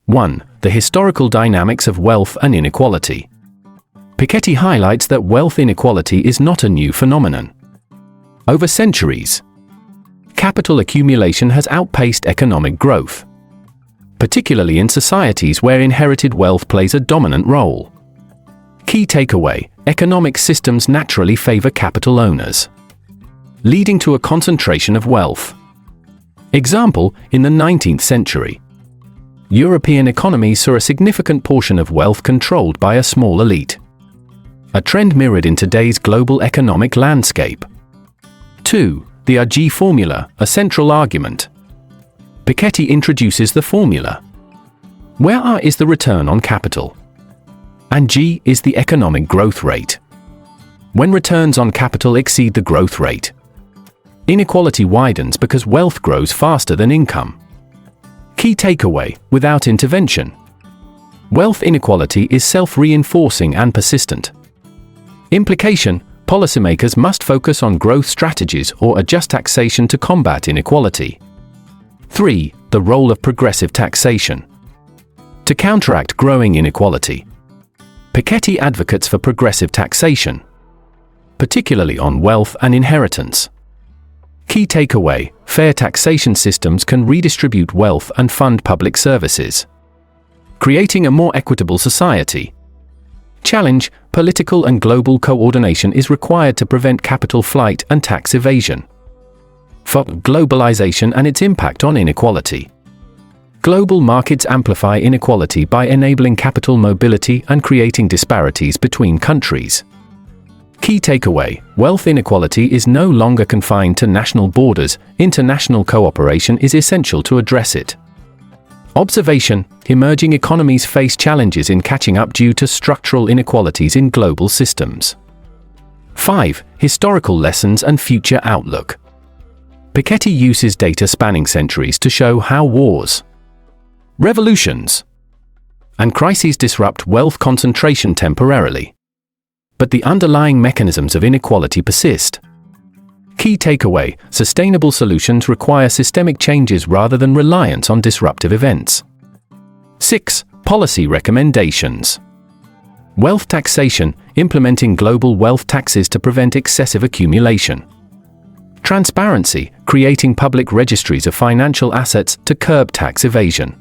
1. The historical dynamics of wealth and inequality. Piketty highlights that wealth inequality is not a new phenomenon. Over centuries, capital accumulation has outpaced economic growth, particularly in societies where inherited wealth plays a dominant role. Key takeaway: economic systems naturally favor capital owners, leading to a concentration of wealth. Example, in the 19th century, European economies saw a significant portion of wealth controlled by a small elite, a trend mirrored in today's global economic landscape. 2. The RG formula, a central argument. Piketty introduces the formula, where R is the return on capital, and G is the economic growth rate. When returns on capital exceed the growth rate, inequality widens because wealth grows faster than income. Key takeaway: without intervention, wealth inequality is self-reinforcing and persistent. Implication: policymakers must focus on growth strategies or adjust taxation to combat inequality. 3. The role of progressive taxation. To counteract growing inequality, Piketty advocates for progressive taxation, particularly on wealth and inheritance. Key takeaway: fair taxation systems can redistribute wealth and fund public services, creating a more equitable society. Challenge: political and global coordination is required to prevent capital flight and tax evasion. For globalization and its impact on inequality. Global markets amplify inequality by enabling capital mobility and creating disparities between countries. Key takeaway: wealth inequality is no longer confined to national borders. International cooperation is essential to address it. Observation: emerging economies face challenges in catching up due to structural inequalities in global systems. 5. Historical lessons and future outlook. Piketty uses data spanning centuries to show how wars, revolutions, and crises disrupt wealth concentration temporarily, but the underlying mechanisms of inequality persist. Key takeaway: sustainable solutions require systemic changes rather than reliance on disruptive events. 6. Policy recommendations. Wealth taxation: implementing global wealth taxes to prevent excessive accumulation. Transparency: creating public registries of financial assets to curb tax evasion.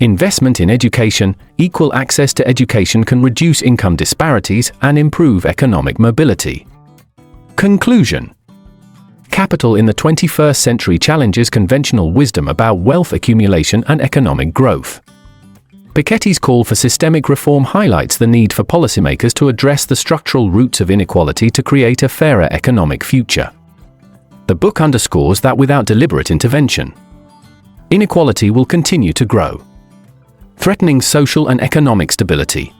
Investment in education: equal access to education can reduce income disparities and improve economic mobility. Conclusion: capital in the 21st century challenges conventional wisdom about wealth accumulation and economic growth. Piketty's call for systemic reform highlights the need for policymakers to address the structural roots of inequality to create a fairer economic future. The book underscores that without deliberate intervention, inequality will continue to grow, threatening social and economic stability.